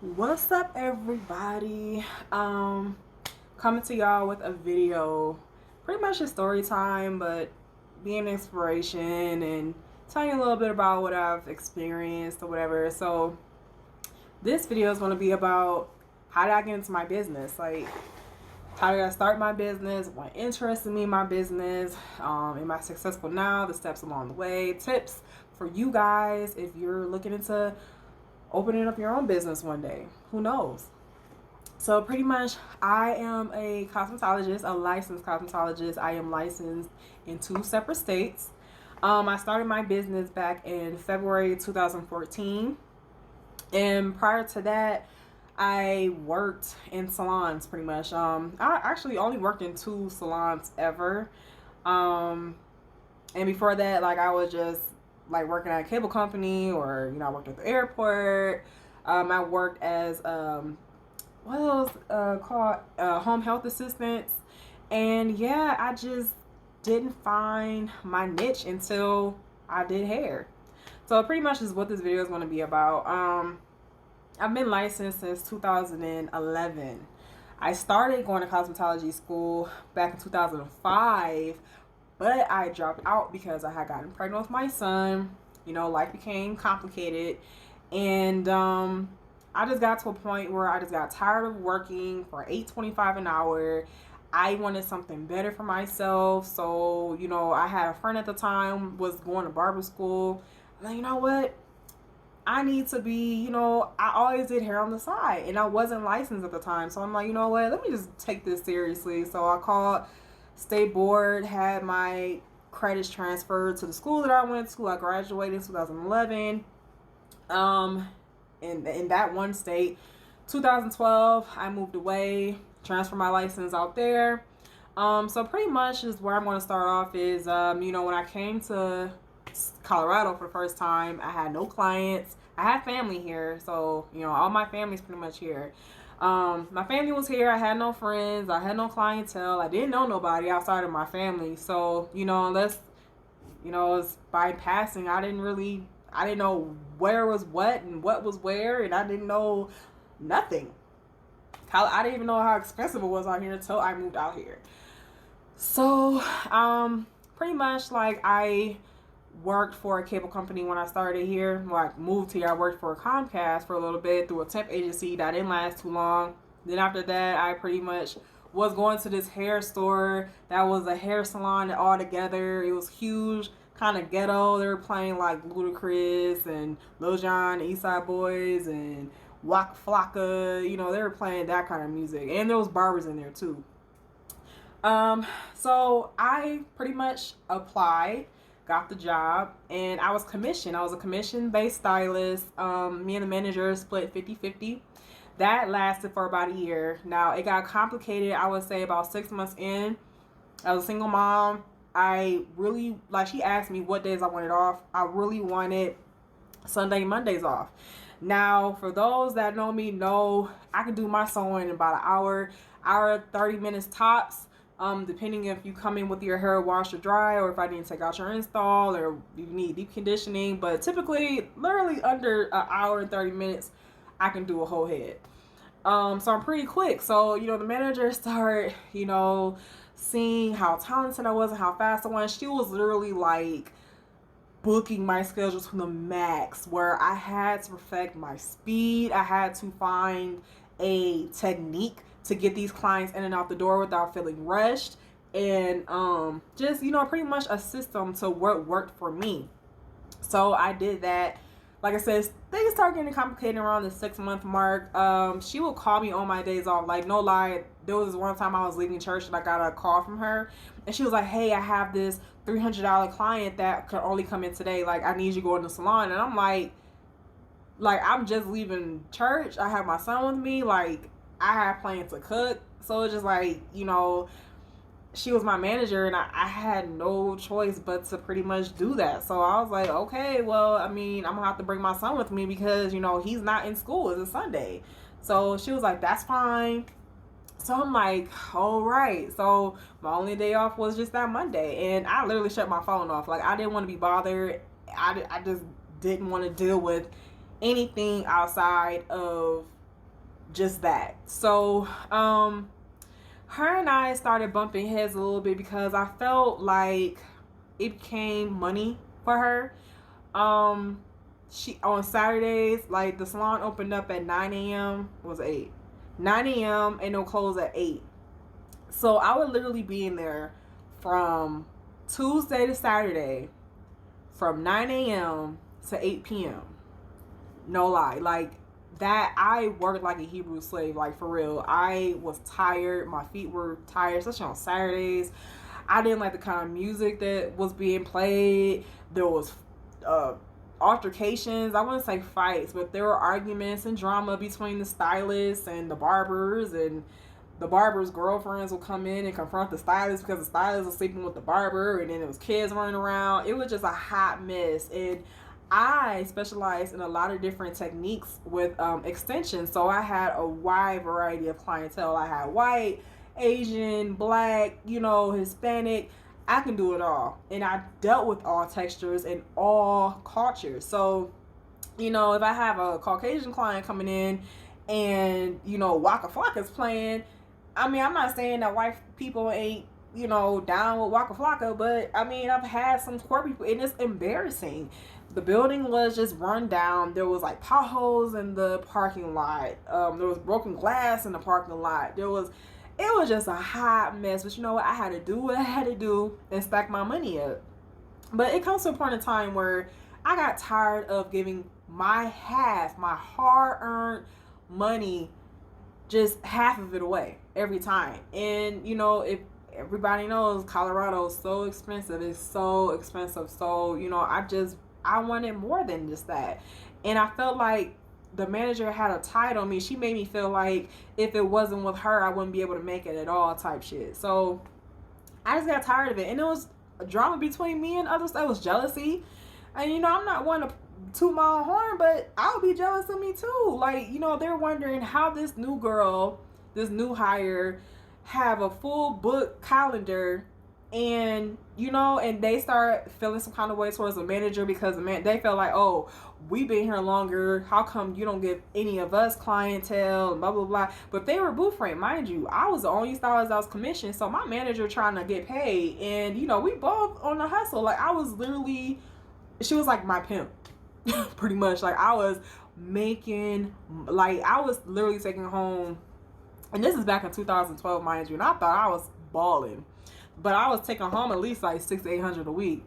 What's up, everybody? Coming to y'all with a video, pretty much a story time, but being inspiration and telling you a little bit about what I've experienced or whatever. So this video is going to be about how did I get into my business, like how did I start my business, what interested me in my business, am I successful now, the steps along the way, tips for you guys if you're looking into opening up your own business one day. Who knows? So pretty much, I am a cosmetologist, a licensed cosmetologist. I am licensed in 2 separate states. I started my business back in February 2014, and prior to that, I worked in salons pretty much. I actually only worked in 2 salons ever. Um, and before that, like I was just like working at a cable company, or I worked at the airport. I worked as what are those called, home health assistants, and yeah, I just didn't find my niche until I did hair. So pretty much is what this video is going to be about. I've been licensed since 2011. I started going to cosmetology school back in 2005, but I dropped out because I had gotten pregnant with my son. Life became complicated. And I just got to a point where I just got tired of working for $8.25 an hour. I wanted something better for myself. So, I had a friend at the time was going to barber school. I'm like, you know what? I need to be, I always did hair on the side and I wasn't licensed at the time. So I'm like, you know what? Let me just take this seriously. So I called State Board, had my credits transferred to the school that I went to. I graduated in 2011. In that one state. 2012, I moved away, transferred my license out there. So pretty much is where I'm going to start off is, when I came to Colorado for the first time, I had no clients. I had family here, so all my family's pretty much here. My family was here. I had no friends. I had no clientele. I didn't know nobody outside of my family. So unless it's by passing, I didn't know where was what and what was where, and I didn't know nothing. I didn't even know how expensive it was out here until I moved out here. So, pretty much like I worked for a cable company when I started here. When I moved here, I worked for Comcast for a little bit through a temp agency that didn't last too long. Then after that, I pretty much was going to this hair store that was a hair salon all together. It was huge, kind of ghetto. They were playing like Ludacris and Lil Jon, Eastside Boys, and Waka Flocka. They were playing that kind of music, and there was barbers in there too. So I pretty much applied, got the job, and I was commissioned. I was a commission-based stylist. Me and the manager split 50-50. That lasted for about a year. Now, it got complicated, I would say, about 6 months in. I was a single mom. I really, she asked me what days I wanted off. I really wanted Sunday, Mondays off. Now, for those that know me, know I can do my sewing in about an hour, 30 minutes tops. Depending if you come in with your hair washed or dry, or if I need to take out your install, or you need deep conditioning. But typically, literally under an hour and 30 minutes, I can do a whole head. So I'm pretty quick. So, the manager started, seeing how talented I was and how fast I was. She was literally like booking my schedule to the max, where I had to perfect my speed. I had to find a technique to get these clients in and out the door without feeling rushed, and just pretty much a system to what worked for me. So I did that. Like I said, things started getting complicated around the 6-month mark. She would call me on my days off. Like, no lie, there was one time I was leaving church and I got a call from her, and she was like, "Hey, I have this $300 client that could only come in today. Like, I need you to go in the salon." And I'm like I'm just leaving church. I have my son with me. Like, I have plans to cook. So it's just like, she was my manager, and I had no choice but to pretty much do that. So I was like, okay, well, I'm gonna have to bring my son with me because, he's not in school. It's a Sunday. So she was like, that's fine. So I'm like, all right. So my only day off was just that Monday, and I literally shut my phone off. Like, I didn't want to be bothered. I just didn't want to deal with anything outside of just that. So her and I started bumping heads a little bit because I felt like it became money for her. She on Saturdays, like the salon opened up at 9 a.m. was 8. 9 a.m. and no close at 8. So I would literally be in there from Tuesday to Saturday from 9 a.m. to 8 p.m. No lie. Like that, I worked like a Hebrew slave, like for real. I was tired. My feet were tired, especially on Saturdays. I didn't like the kind of music that was being played. There was altercations. I wouldn't say fights, but there were arguments and drama between the stylists and the barbers, and the barber's girlfriends will come in and confront the stylist because the stylist was sleeping with the barber, and then there was kids running around. It was just a hot mess. And I specialized in a lot of different techniques with extensions, so I had a wide variety of clientele. I had white, Asian, black, Hispanic. I can do it all, and I dealt with all textures and all cultures. So if I have a Caucasian client coming in and Waka Flocka's playing, I mean, I'm not saying that white people ain't down with Waka Flocka, but I mean, I've had some poor people, and it's embarrassing. The building was just run down. There was like potholes in the parking lot. There was broken glass in the parking lot. It was just a hot mess. But you know what? I had to do what I had to do and stack my money up. But it comes to a point in time where I got tired of giving my hard-earned money, just half of it away every time. And if everybody knows, Colorado is so expensive. It's so expensive. So I wanted more than just that. And I felt like the manager had a tide on me. She made me feel like if it wasn't with her, I wouldn't be able to make it at all type shit. So I just got tired of it. And it was a drama between me and others. That was jealousy. And I'm not one to toot my own horn, but I'll be jealous of me too. Like, they're wondering how this new girl, this new hire, have a full book calendar, and and they start feeling some kind of way towards the manager because they felt like, oh, we've been here longer, how come you don't give any of us clientele, and blah blah blah. But they were booth rate, mind you. I was the only stylist that was commissioned, so my manager trying to get paid, and we both on the hustle. Like I was literally, she was like my pimp. Pretty much. Like I was literally taking home, and this is back in 2012, mind you, and I thought I was balling. But I was taking home at least like $600 to $800 a week.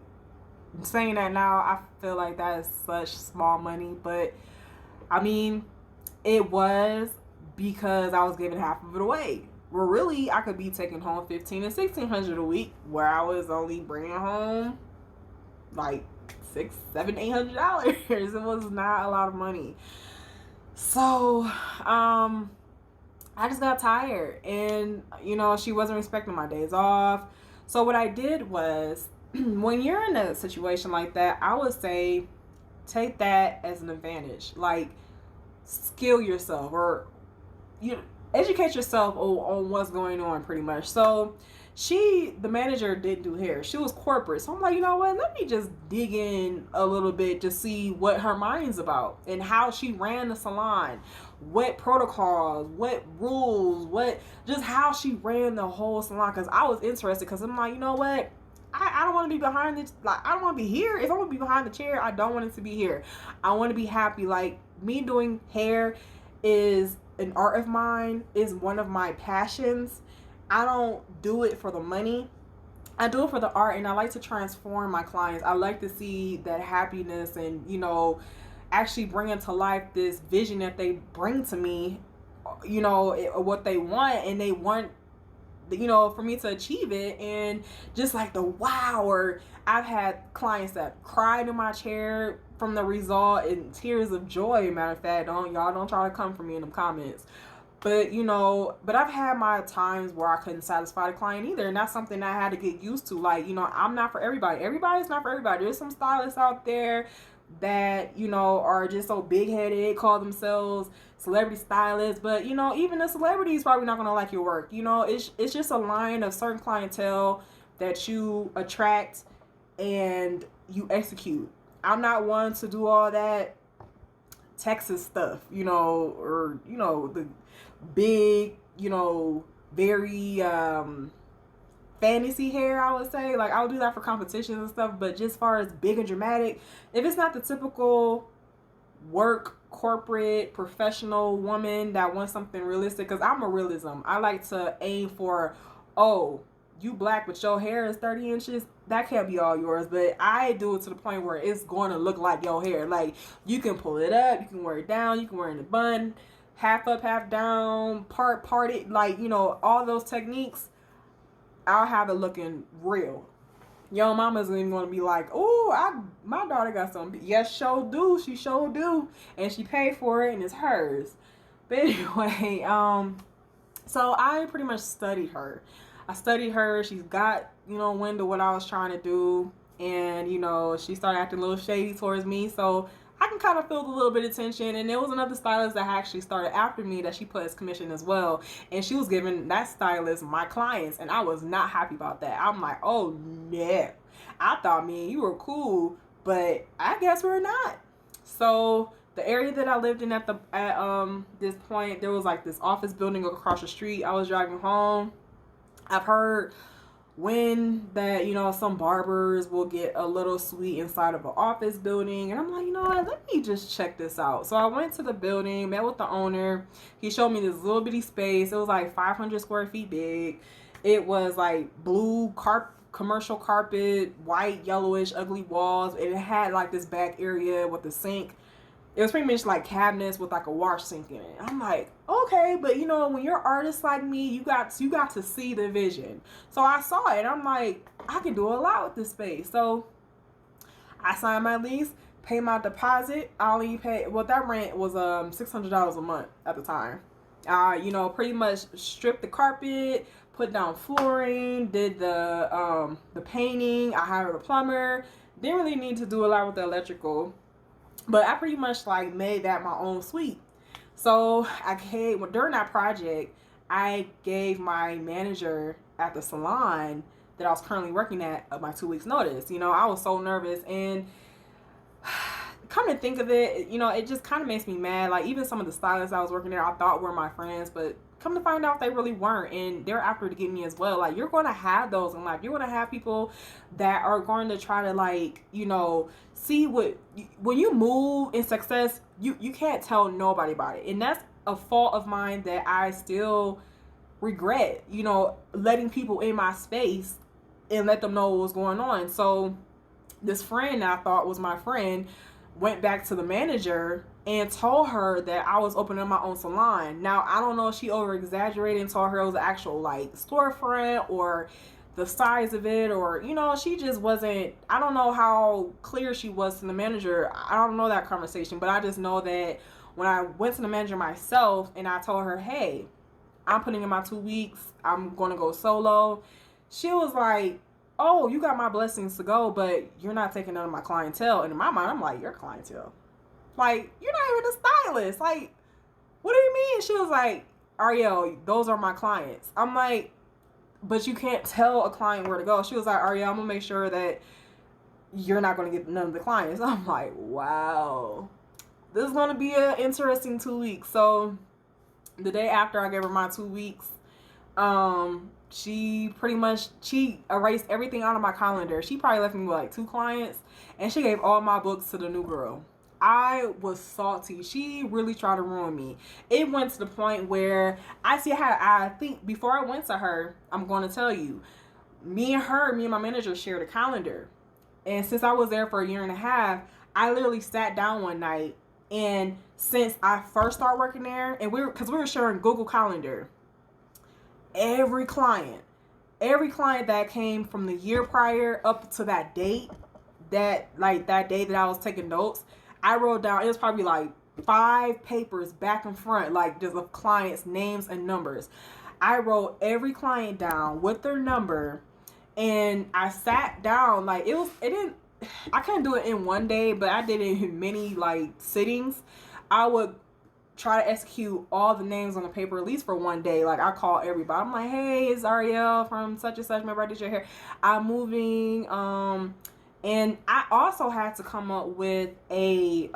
Saying that now, I feel like that is such small money. But I mean, it was because I was giving half of it away. Where really, I could be taking home $1,500 and $1,600 a week, where I was only bringing home like $600, $700, $800. It was not a lot of money. So, I just got tired, and she wasn't respecting my days off. So what I did was, when you're in a situation like that, I would say take that as an advantage. Like, skill yourself, or educate yourself on what's going on, pretty much. So the manager didn't do hair. She was corporate. So I'm like, you know what? Let me just dig in a little bit to see what her mind's about and how she ran the salon, what protocols, what rules, just how she ran the whole salon. Because I was interested, because I'm like, you know what? I don't want to be behind this. Like, I don't want to be here. If I want to be behind the chair, I don't want it to be here. I want to be happy. Like, me doing hair is an art of mine, is one of my passions. I don't do it for the money. I do it for the art, and I like to transform my clients. I like to see that happiness and, actually bringing to life this vision that they bring to me, what they want, and they want, for me to achieve it. And just like the wow, or I've had clients that cried in my chair from the result in tears of joy. Matter of fact, don't try to come for me in them comments. But, but I've had my times where I couldn't satisfy the client either. And that's something I had to get used to. Like, I'm not for everybody. Everybody's not for everybody. There's some stylists out there that, are just so big-headed, call themselves celebrity stylists. But, even the celebrities probably not going to like your work. It's just a line of certain clientele that you attract and you execute. I'm not one to do all that Texas stuff, or the big, very fantasy hair, I would say. Like, I'll do that for competitions and stuff, but just as far as big and dramatic, if it's not the typical work, corporate, professional woman that wants something realistic, because I'm a realism. I like to aim for, oh, you black but your hair is 30 inches, that can't be all yours. But I do it to the point where it's going to look like your hair. Like, you can pull it up, you can wear it down, you can wear it in a bun, half up, half down, parted, like, all those techniques. I'll have it looking real. Yo, mama's even gonna be like, "Oh, my daughter got some." Yes, sure do. She sure do, and she paid for it, and it's hers. But anyway, so I pretty much studied her. I studied her. She's got wind of what I was trying to do, and she started acting a little shady towards me. So I can kind of feel a little bit of tension. And there was another stylist that actually started after me that she put as commission as well. And she was giving that stylist my clients. And I was not happy about that. I'm like, oh, no. I thought me and you were cool, but I guess we're not. So the area that I lived in at this point, there was like this office building across the street. I was driving home. I've heard when that some barbers will get a little sweet inside of an office building, and I'm like, what, let me just check this out. So I went to the building, met with the owner. He showed me this little bitty space. It was like 500 square feet big. It was like blue commercial carpet, white, yellowish, ugly walls, and it had like this back area with the sink. It was pretty much like cabinets with like a wash sink in it. I'm like, okay, but when you're artists like me, you got to see the vision. So I saw it. I'm like, I can do a lot with this space. So I signed my lease, paid my deposit. I only paid, that rent was $600 a month at the time. Pretty much stripped the carpet, put down flooring, did the painting. I hired a plumber. Didn't really need to do a lot with the electrical. But I pretty much like made that my own suite. So during that project, I gave my manager at the salon that I was currently working at my 2 weeks notice. I was so nervous, and come to think of it, it just kind of makes me mad. Like, even some of the stylists I was working there, I thought were my friends, but come to find out they really weren't, and they're after to get me as well. Like, you're going to have those in life. You're going to have people that are going to try to, like, see when you move in success, you can't tell nobody about it. And that's a fault of mine that I still regret, letting people in my space and let them know what was going on. So this friend that I thought was my friend went back to the manager and told her that I was opening my own salon. Now, I don't know if she over exaggerated and told her it was an actual like storefront or the size of it, or she just wasn't, I don't know how clear she was to the manager. I don't know that conversation, but I just know that when I went to the manager myself and I told her, hey, I'm putting in my 2 weeks, I'm going to go solo, she was like, oh, you got my blessings to go, but you're not taking none of my clientele. And in my mind, I'm like, your clientele? Like, you're not even a stylist. Like, what do you mean? She was like, Ariel, those are my clients. I'm like, but you can't tell a client where to go. She was like, Ariel, I'm going to make sure that you're not going to get none of the clients. I'm like, wow. This is going to be an interesting 2 weeks. So the day after I gave her my 2 weeks, she erased everything out of my calendar. She probably left me with like 2 clients, and she gave all my books to the new girl. I was salty. She really tried to ruin me. It went to the point where I think before I went to her, I'm going to tell you, me and my manager shared a calendar. And since I was there for a year and a half, I literally sat down one night, and since I first started working there, and because we were sharing Google Calendar, every client that came from the year prior up to that date, that day that I was taking notes, I wrote down, it was probably like 5 papers back and front, like just of clients' names and numbers. I wrote every client down with their number, and I sat down, like I couldn't do it in one day, but I did it in many like sittings. I would try to execute all the names on the paper at least for one day. Like, I call everybody. I'm like, hey, it's Ariel from such and such. Remember I did your hair? I'm moving. And I also had to come up with a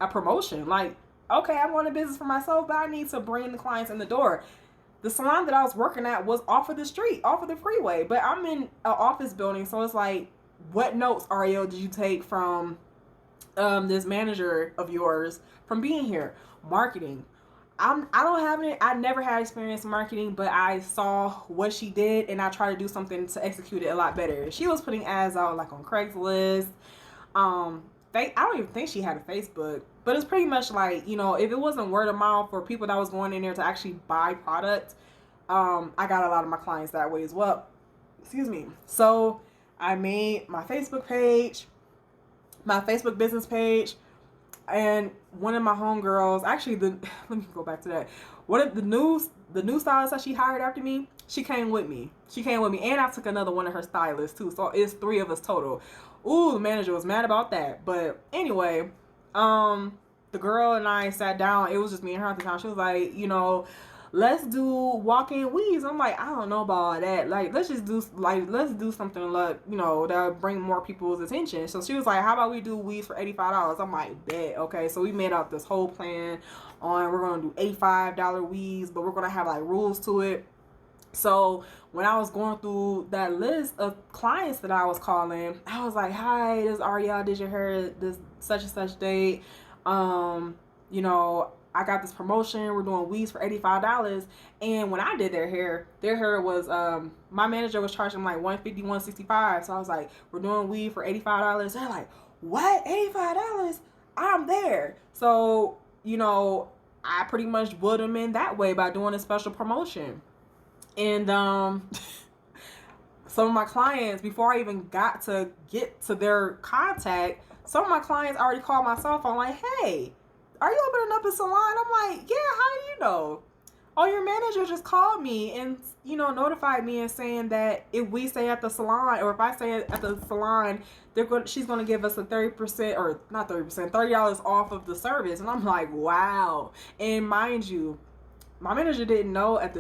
a promotion. Like, okay, I'm going to business for myself, but I need to bring the clients in the door. The salon that I was working at was off of the street, off of the freeway, but I'm in an office building, so it's like, what notes, Ariel, did you take from this manager of yours from being here? Marketing. I don't have any. I never had experience in marketing, but I saw what she did, and I tried to do something to execute it a lot better. She was putting ads out like on Craigslist. Um, I don't even think she had a Facebook, but it's pretty much like, you know, if it wasn't word of mouth for people that was going in there to actually buy product, I got a lot of my clients that way as well. Excuse me. So I made my Facebook page, my Facebook business page, and one of my homegirls, actually, let me go back to that. One of the new stylist that she hired after me, she came with me. And I took another one of her stylists too. So it's 3 of us total. Ooh, the manager was mad about that. But anyway, the girl and I sat down. It was just me and her at the time. She was like, you know, let's do walk-in weaves. I'm like, I don't know about all that. Like, let's do something like, you know, that bring more people's attention. So she was like, how about we do weaves for $85? I'm like, bet. Okay, so we made up this whole plan on, we're gonna do $85 weaves, but we're gonna have like rules to it. So when I was going through that list of clients that I was calling, I was like, hi, this is Ariel, did your hair this such and such date. You know, I got this promotion. We're doing weaves for $85. And when I did their hair was, my manager was charging like $150, $165. So I was like, we're doing weave for $85. They're like, what? $85? I'm there. So, you know, I pretty much would them in that way by doing a special promotion. And some of my clients, before I even got to get to their contact, some of my clients already called my cell phone like, hey, are you opening up a salon? I'm like, yeah, how do you know? Oh, your manager just called me and, you know, notified me and saying that if we stay at the salon, or if I stay at the salon, she's going to give us a 30%, or not 30%, $30 off of the service. And I'm like, wow. And mind you, my manager didn't know at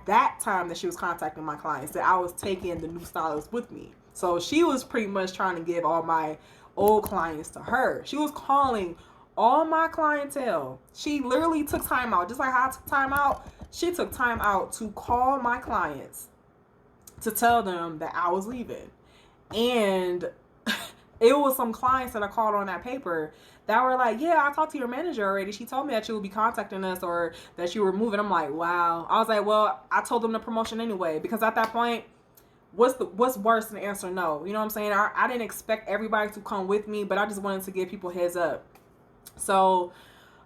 that time that she was contacting my clients that I was taking the new stylists with me. So she was pretty much trying to give all my old clients to her. She was calling all my clientele. She literally took time out, just like how I took time out. She took time out to call my clients to tell them that I was leaving. And it was some clients that I called on that paper that were like, yeah, I talked to your manager already. She told me that you would be contacting us or that you were moving. I'm like, wow. I was like, well, I told them the promotion anyway, because at that point, what's worse than answer no? You know what I'm saying? I didn't expect everybody to come with me, but I just wanted to give people heads up. So,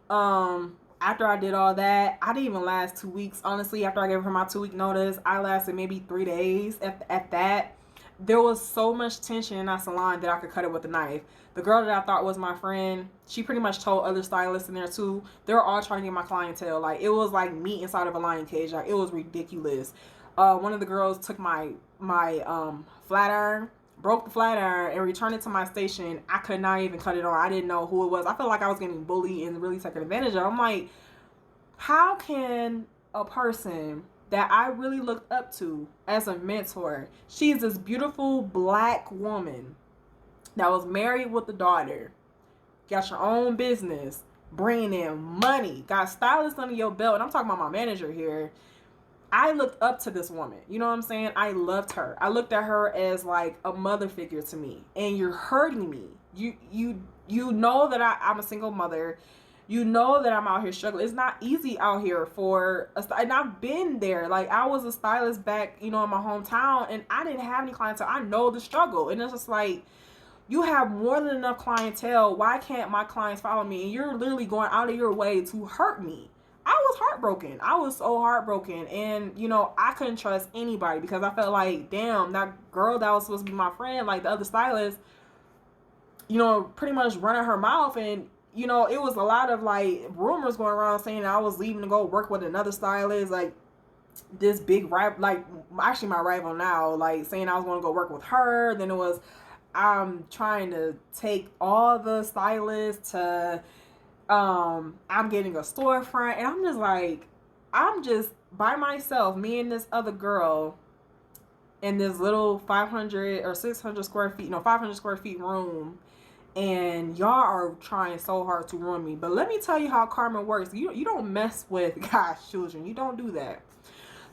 after I did all that, I didn't even last 2 weeks. Honestly, after I gave her my 2-week notice, I lasted maybe 3 days at that. There was so much tension in that salon that I could cut it with a knife. The girl that I thought was my friend, she pretty much told other stylists in there too. They were all trying to get my clientele. Like, it was like meat inside of a lion cage. Like, it was ridiculous. One of the girls took my flat iron, broke the flat iron, and returned it to my station. I could not even cut it on. I didn't know who it was. I felt like I was getting bullied and really taken advantage of. I'm like, how can a person that I really looked up to as a mentor, she's this beautiful black woman that was married with a daughter, got your own business, bringing in money, got stylists under your belt, and I'm talking about my manager here. I looked up to this woman. You know what I'm saying? I loved her. I looked at her as like a mother figure to me. And you're hurting me. You know that I'm a single mother. You know that I'm out here struggling. It's not easy out here and I've been there. Like, I was a stylist back, you know, in my hometown, and I didn't have any clientele. I know the struggle. And it's just like, you have more than enough clientele. Why can't my clients follow me? And you're literally going out of your way to hurt me. I was heartbroken. I was so heartbroken. And, you know, I couldn't trust anybody because I felt like, damn, that girl that was supposed to be my friend, like the other stylist, you know, pretty much running her mouth. And, you know, it was a lot of like rumors going around saying I was leaving to go work with another stylist, like this big rival, like actually my rival now, like saying I was going to go work with her. Then it was, I'm trying to take all the stylists to, I'm getting a storefront, and I'm just like, I'm just by myself, me and this other girl in this little 500 or 600 square feet, no, 500 square feet room. and y'all are trying so hard to ruin me. But let me tell you how karma works. You don't mess with God's children. You don't do that.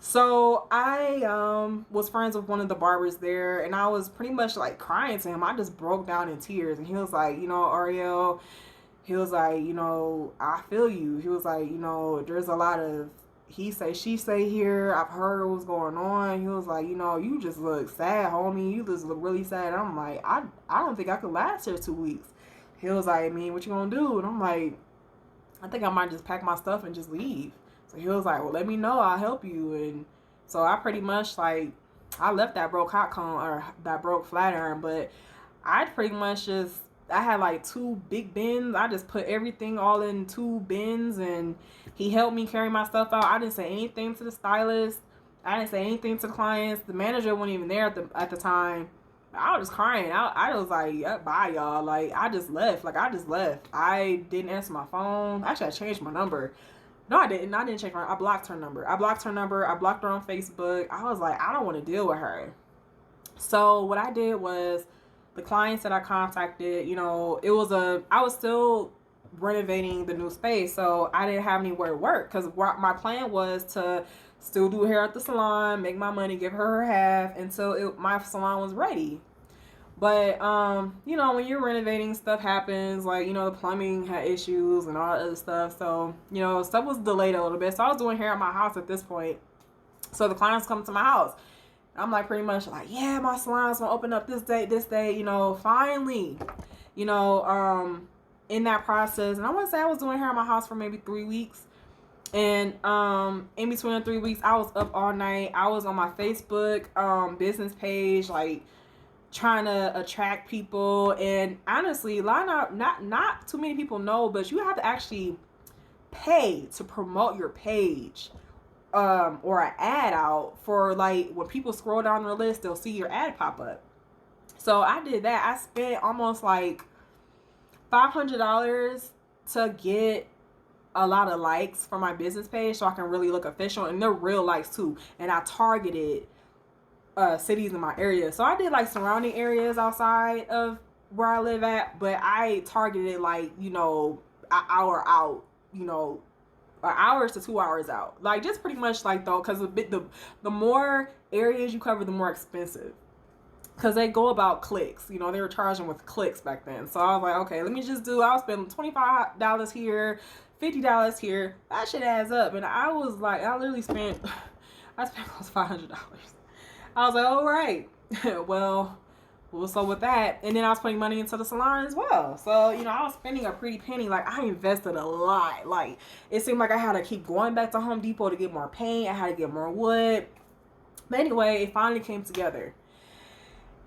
So I was friends with one of the barbers there, and I was pretty much like crying to him. I just broke down in tears, and he was like, Ariel, he was like, I feel you. He was like, there's a lot of he say, she say here. I've heard what's going on. He was like, you just look sad, homie. You just look really sad. And I'm like, I don't think I could last here 2 weeks. He was like, what you gonna do? And I'm like, I think I might just pack my stuff and just leave. So he was like, well, let me know. I'll help you. And so I pretty much like, I left that broke hot cone or that broke flat iron, but I pretty much just, I had like 2 big bins. I just put everything all in 2 bins, and he helped me carry my stuff out. I didn't say anything to the stylist. I didn't say anything to the clients. The manager wasn't even there at the time. I was just crying. I was like, yeah, bye, y'all. Like, I just left. I didn't answer my phone. Actually, I changed my number. No, I didn't. I didn't check her. I blocked her number. I blocked her on Facebook. I was like, I don't want to deal with her. So what I did was, the clients that I contacted, I was still renovating the new space, so I didn't have anywhere to work, because my plan was to still do hair at the salon, make my money, give her half until my salon was ready. But when you're renovating, stuff happens, like, the plumbing had issues and all that other stuff, so stuff was delayed a little bit. So I was doing hair at my house at this point, so the clients come to my house. I'm like pretty much like, yeah, my salon's gonna open up this day, finally, in that process. And I want to say I was doing hair in my house for maybe 3 weeks. And in between the 3 weeks, I was up all night. I was on my Facebook business page, like trying to attract people. And honestly, not too many people know, but you have to actually pay to promote your page. Or an ad out for, like, when people scroll down their list, they'll see your ad pop up. So I did that. I spent almost like $500 to get a lot of likes for my business page, so I can really look official, and they're real likes too. And I targeted cities in my area, so I did like surrounding areas outside of where I live at, but I targeted like an hour out, hours to 2 hours out, like just pretty much like, though, because the more areas you cover, the more expensive, because they go about clicks. They were charging with clicks back then. So I was like, okay, let me just I'll spend $25 here, $50 here. That shit adds up. And I was like, I spent close to $500. I was like, all right, well, what's up with that? And then I was putting money into the salon as well. So, I was spending a pretty penny. Like, I invested a lot. Like, it seemed like I had to keep going back to Home Depot to get more paint. I had to get more wood. But anyway, it finally came together.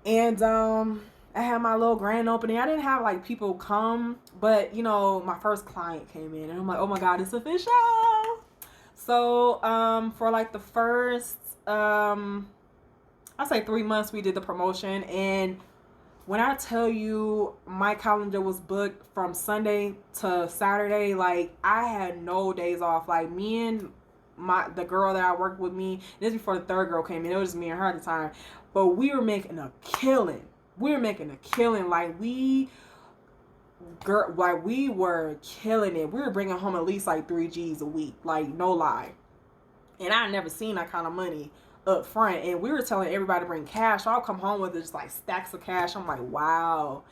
And I had my little grand opening. I didn't have like people come, but my first client came in, and I'm like, oh my God, it's official. So for like the first I'll say 3 months, we did the promotion. And when I tell you, my calendar was booked from Sunday to Saturday. Like, I had no days off. Like, me and the girl that I worked with me, this before the third girl came in, it was just me and her at the time, but we were making a killing. Like, we were killing it. We were bringing home at least like 3 G's a week, like, no lie. And I had never seen that kind of money up front. And we were telling everybody to bring cash. So I'll come home with just like stacks of cash. I'm like, wow.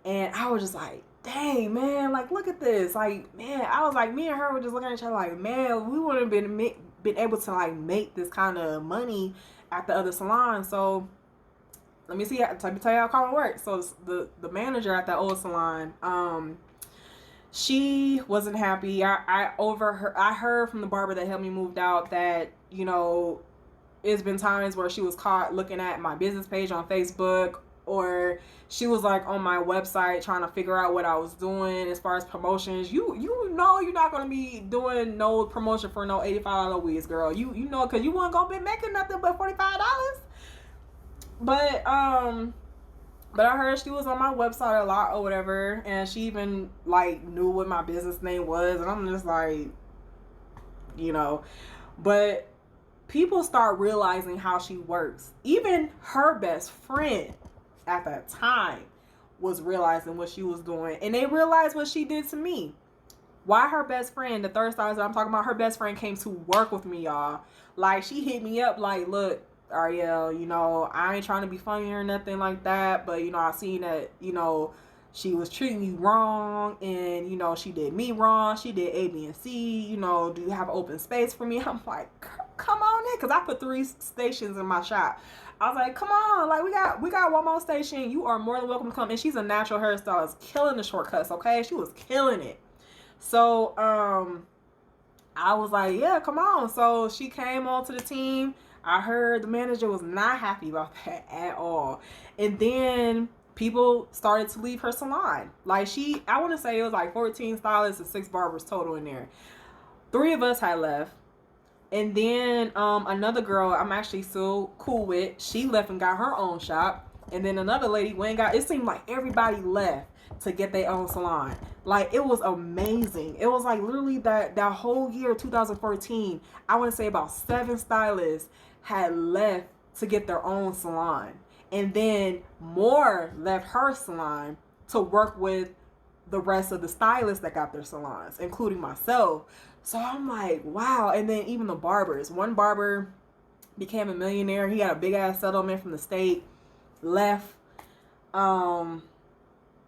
And I was just like, dang, man, like, look at this. Like, man, I was like, me and her were just looking at each other like, man, we wouldn't have been able to like make this kind of money at the other salon. So let me tell you how karma works. So the manager at that old salon, she wasn't happy. I heard from the barber that helped me moved out that, it's been times where she was caught looking at my business page on Facebook, or she was like on my website trying to figure out what I was doing as far as promotions. You're not gonna be doing no promotion for no $85 wigs, girl. Because you weren't gonna be making nothing but $45. But I heard she was on my website a lot or whatever, and she even like knew what my business name was, and I'm just like, but people start realizing how she works. Even her best friend at that time was realizing what she was doing, and they realized what she did to me. Why her best friend, the third stylist that I'm talking about, her best friend came to work with me, y'all. Like, she hit me up like, look, Ariel, you know, I ain't trying to be funny or nothing like that, but, you know, I seen that, you know, she was treating you wrong, and, you know, she did me wrong. She did A, B, and C. You know, do you have open space for me? I'm like, come on in, because I put 3 stations in my shop. I was like, come on, like, we got one more station. You are more than welcome to come. And she's a natural hairstylist, killing the shortcuts, okay? She was killing it. So, I was like, yeah, come on. So she came on to the team. I heard the manager was not happy about that at all. And then people started to leave her salon. Like, I want to say it was like 14 stylists and 6 barbers total in there. 3 of us had left. And then another girl I'm actually still cool with, she left and got her own shop. And then another lady went and got, it seemed like everybody left to get their own salon. Like, it was amazing. It was like literally that whole year, 2014, I want to say about 7 stylists had left to get their own salon. And then more left her salon to work with the rest of the stylists that got their salons, including myself. So I'm like, wow. And then even the barbers. One barber became a millionaire. He got a big ass settlement from the state, left. And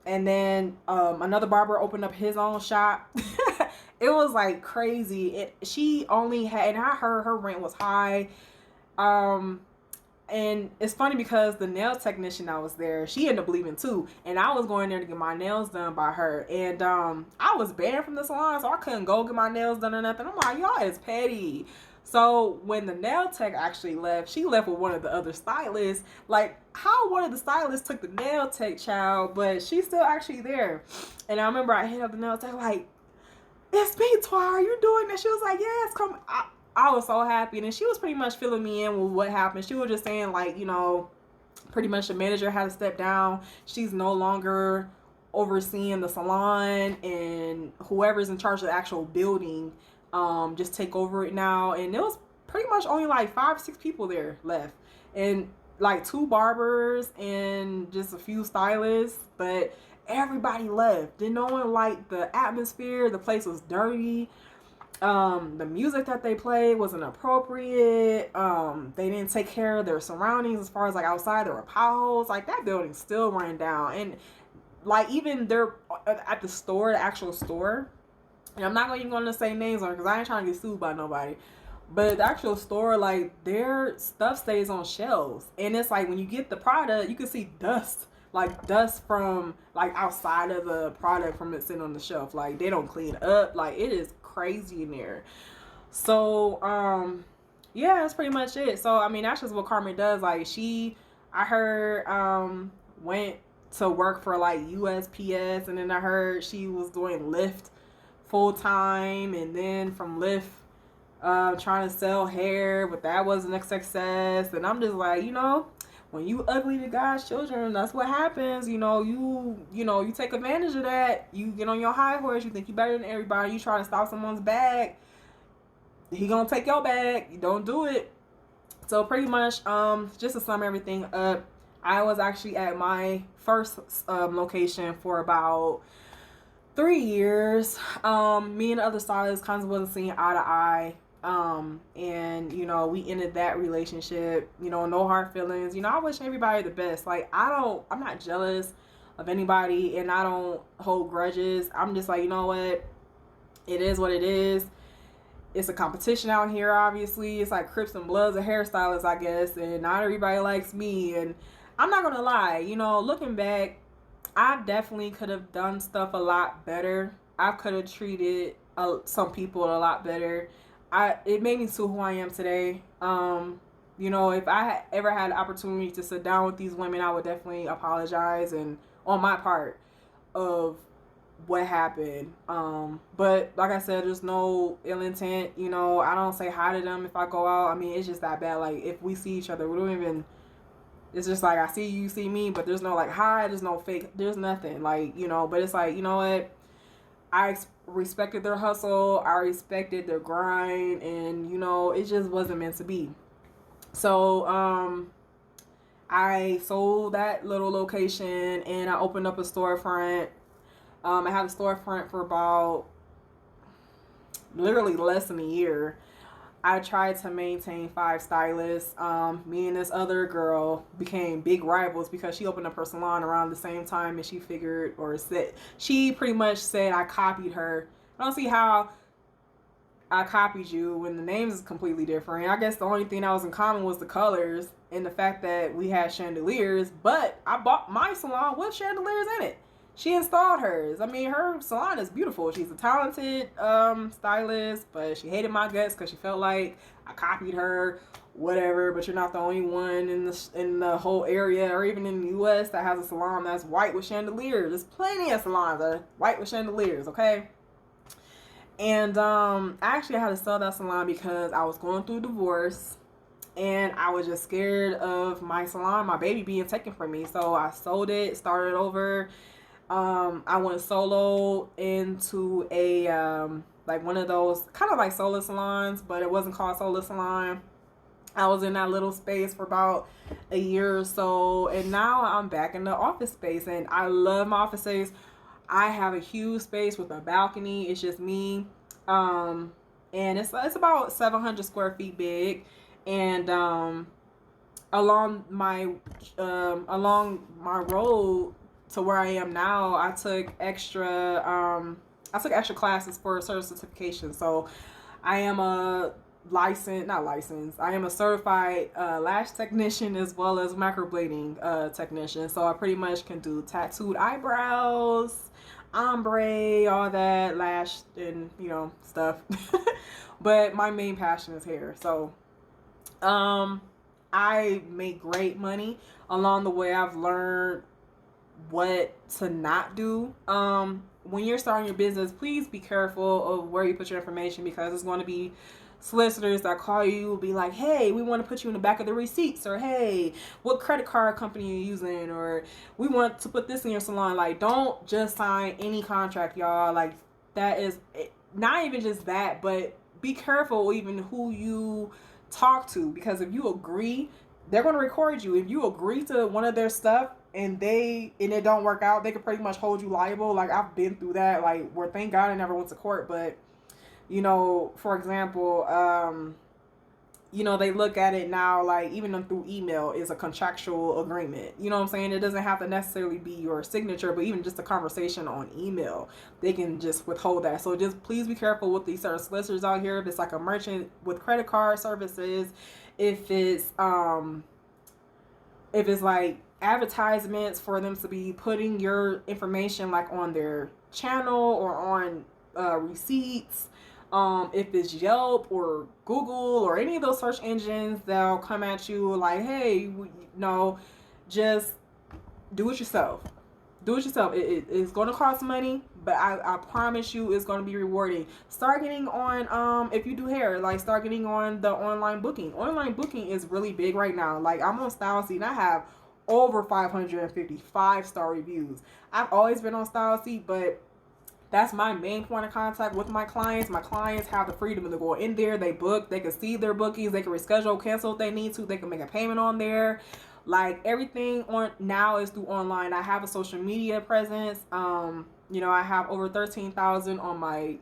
then another barber opened up his own shop. It was like crazy. She only had, and I heard her rent was high. And it's funny because the nail technician that was there, she ended up leaving too. And I was going there to get my nails done by her. And I was banned from the salon, so I couldn't go get my nails done or nothing. I'm like, y'all is petty. So when the nail tech actually left, she left with one of the other stylists. Like, how one of the stylists took the nail tech, child, but she's still actually there. And I remember I hit up the nail tech like, it's me, Twa, are you doing this? She was like, yes, come. I was so happy. And she was pretty much filling me in with what happened. She was just saying, like, you know, pretty much the manager had to step down. She's no longer overseeing the salon, and whoever's in charge of the actual building just take over it now. And it was pretty much only like 5 or 6 people there left, and like 2 barbers and just a few stylists, but everybody left. Then no one liked the atmosphere. The place was dirty. The music that they played wasn't appropriate. They didn't take care of their surroundings as far as like outside. There were potholes. Like, that building still ran down. And like, even they're at the store, the actual store, and I'm not even going to say names on it because I ain't trying to get sued by nobody, but the actual store, like, their stuff stays on shelves, and it's like when you get the product, you can see dust, like dust from like outside of the product from it sitting on the shelf. Like, they don't clean up. Like, it is crazy in there. So yeah, that's pretty much it. So I mean, that's just what Carmen does. Like, I heard went to work for like USPS, and then I heard she was doing Lyft full time, and then from Lyft trying to sell hair, but that wasn't a success. And I'm just like, you know, when you ugly to God's children, that's what happens. You know, you take advantage of that. You get on your high horse. You think you better than everybody. You try to stop someone's bag. He gonna take your bag. You don't do it. So pretty much, just to sum everything up, I was actually at my first location for about 3 years. Me and the other stylists kind of wasn't seeing eye to eye. And you know, we ended that relationship. You know, no hard feelings. You know, I wish everybody the best. Like, I'm not jealous of anybody, and I don't hold grudges. I'm just like, you know what, it is what it is. It's a competition out here, obviously. It's like Crips and Bloods of hairstylists, I guess, and not everybody likes me. And I'm not gonna lie, you know, looking back, I definitely could have done stuff a lot better. I could have treated some people a lot better. It made me to who I am today. You know, if I had ever had the opportunity to sit down with these women, I would definitely apologize, and on my part, of what happened. But like I said, there's no ill intent. You know, I don't say hi to them if I go out. I mean, it's just that bad. Like, if we see each other, we don't even, it's just like, I see you, you see me, but there's no like hi, there's no fake, there's nothing. Like, you know, but it's like, you know what, I respected their hustle, I respected their grind, and you know, it just wasn't meant to be. So I sold that little location and I opened up a storefront. I had a storefront for about literally less than a year. I tried to maintain 5 stylists. Me and this other girl became big rivals because she opened up her salon around the same time, and she figured, or said, she pretty much said I copied her. I don't see how I copied you when the names is completely different. I guess the only thing that was in common was the colors and the fact that we had chandeliers, but I bought my salon with chandeliers in it. She installed hers. I mean, her salon is beautiful. She's a talented stylist, but she hated my guts because she felt like I copied her, whatever. But you're not the only one in the whole area or even in the U.S. that has a salon that's white with chandeliers. There's plenty of salons that are white with chandeliers, okay? And actually I had to sell that salon because I was going through divorce and I was just scared of my salon, my baby being taken from me. So I sold it, started over. I went solo into a like one of those kind of like solo salons, but it wasn't called solo salon. I was in that little space for about a year or so, and now I'm back in the office space, and I love my office space. I have a huge space with a balcony. It's just me. And it's about 700 square feet big. And along my road to where I am now, I took extra classes for certification. So I am a I am a certified lash technician as well as microblading technician. So I pretty much can do tattooed eyebrows, ombre, all that, lash, and stuff. But my main passion is hair. So I make great money. Along the way, I've learned what to not do. When you're starting your business, please be careful of where you put your information, because it's going to be solicitors that call you, will be like, hey, we want to put you in the back of the receipts, or hey, what credit card company you using, or we want to put this in your salon. Like, don't just sign any contract, y'all. Like, that is not even just that, but be careful even who you talk to, because if you agree, they're going to record you. If you agree to one of their stuff and it don't work out, they could pretty much hold you liable. Like, I've been through that, like, where thank God I never went to court, but for example, they look at it now, like, even through email is a contractual agreement. You know what I'm saying? It doesn't have to necessarily be your signature, but even just a conversation on email, they can just withhold that. So just please be careful with these certain solicitors out here. If it's like a merchant with credit card services, if it's like advertisements for them to be putting your information like on their channel or on receipts, if it's Yelp or Google or any of those search engines, they'll come at you like, hey, just do it yourself. Do it yourself. It's going to cost money, but I promise you it's going to be rewarding. Start getting on, if you do hair, like, start getting on the online booking. Online booking is really big right now. Like, I'm on StyleSeat and I have over 555 star reviews. I've always been on StyleSeat, but that's my main point of contact with my clients. My clients have the freedom to go in there. They book. They can see their bookings. They can reschedule, cancel if they need to. They can make a payment on there. Like, everything on now is through online. I have a social media presence. I have over 13,000 on my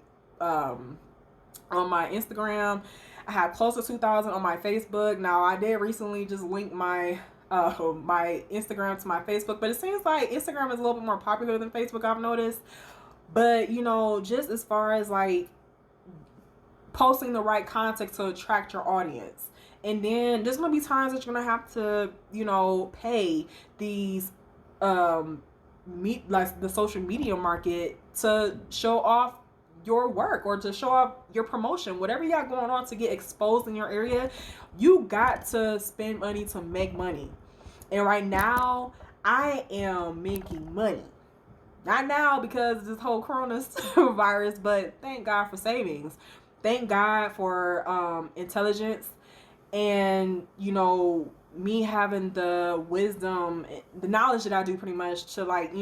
Instagram. I have close to 2,000 on my Facebook. Now, I did recently just link my Instagram to my Facebook, but it seems like Instagram is a little bit more popular than Facebook, I've noticed. But, just as far as like posting the right content to attract your audience. And then there's going to be times that you're going to have to, pay these, like the social media market to show off your work or to show off your promotion, whatever you got going on to get exposed in your area. You got to spend money to make money. And right now, I am making money. Not now because of this whole coronavirus, but thank God for savings. Thank God for intelligence and, me having the wisdom, the knowledge that I do pretty much to, like,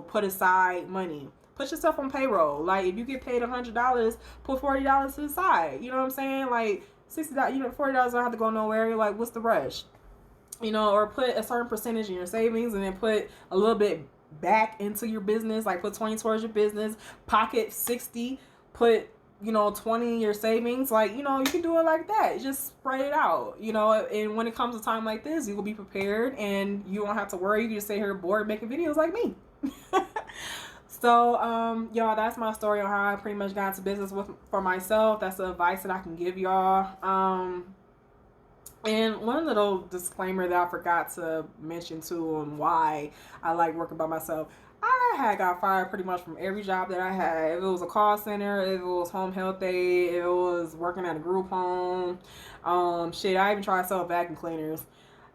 put aside money. Put yourself on payroll. Like, if you get paid $100, put $40 to the side. You know what I'm saying? Like, $60, $40 don't have to go nowhere. You're like, what's the rush? you know, or put a certain percentage in your savings and then put a little bit back into your business, like put 20 towards your business, pocket 60, put, you know, 20 in your savings. Like, you know, you can do it like that. Just spread it out, you know, and when it comes to time like this, you will be prepared and you won't have to worry. You can just sit here bored making videos like me. So, y'all, that's my story on how I pretty much got into business for myself. That's the advice that I can give y'all. And one little disclaimer that I forgot to mention too on why I like working by myself. I had got fired pretty much from every job that I had. If it was a call center, if it was home health aid, if it was working at a group home, shit, I even tried to sell vacuum cleaners.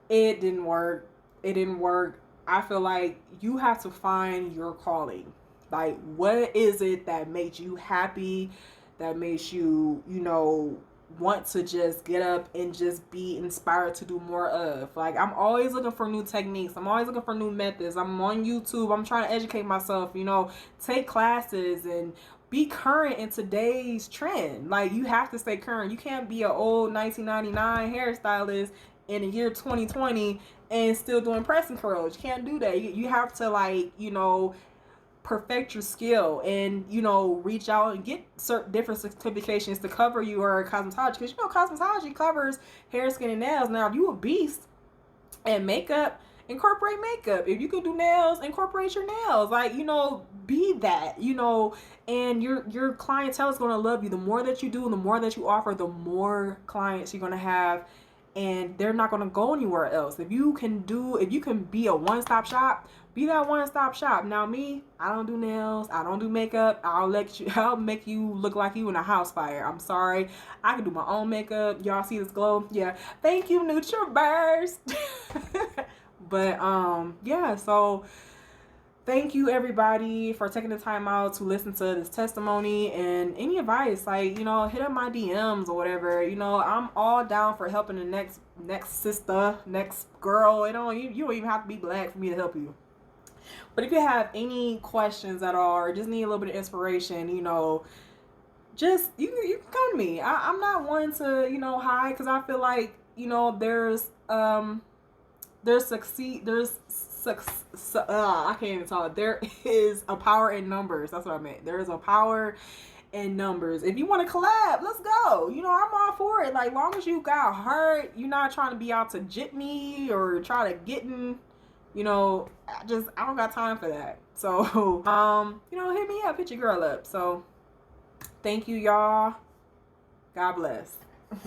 It didn't work. It didn't work. I feel like you have to find your calling. Like, what is it that makes you happy? That makes you, you know, want to just get up and just be inspired to do more of. Like, I'm always looking for new techniques. I'm always looking for new methods. I'm on YouTube. I'm trying to educate myself, you know, take classes and be current in today's trend. Like, you have to stay current. You can't be an old 1999 hairstylist in the year 2020 and still doing pressing curls. You can't do that. You have to, like, you know, perfect your skill and, you know, reach out and get certain different certifications to cover your cosmetology, because, you know, cosmetology covers hair, skin, and nails. Now, if you a beast and makeup, incorporate makeup. If you can do nails, incorporate your nails. Like, you know, be that, you know, and your clientele is going to love you. The more that you do, the more that you offer, the more clients you're going to have, and they're not going to go anywhere else. If you can be a one-stop shop, be that one-stop shop. Now, me, I don't do nails, I don't do makeup. I'll make you look like you in a house fire. I'm sorry. I can do my own makeup. Y'all see this glow? Yeah. Thank you, NutriBurst. But yeah, so thank you everybody for taking the time out to listen to this testimony, and any advice, like, you know, hit up my DMs or whatever. You know, I'm all down for helping the next sister, next girl. You know, you don't even have to be black for me to help you. But if you have any questions at all, or just need a little bit of inspiration, you know, just you can come to me. I'm not one to, you know, hide, because I feel like, you know, I can't even talk. There is a power in numbers. That's what I meant. There is a power in numbers. If you want to collab, let's go. You know, I'm all for it. Like, long as you got heart, you're not trying to be out to jit me or try to get in, you know, I don't got time for that. So, you know, hit me up, hit your girl up. So, thank you, y'all. God bless.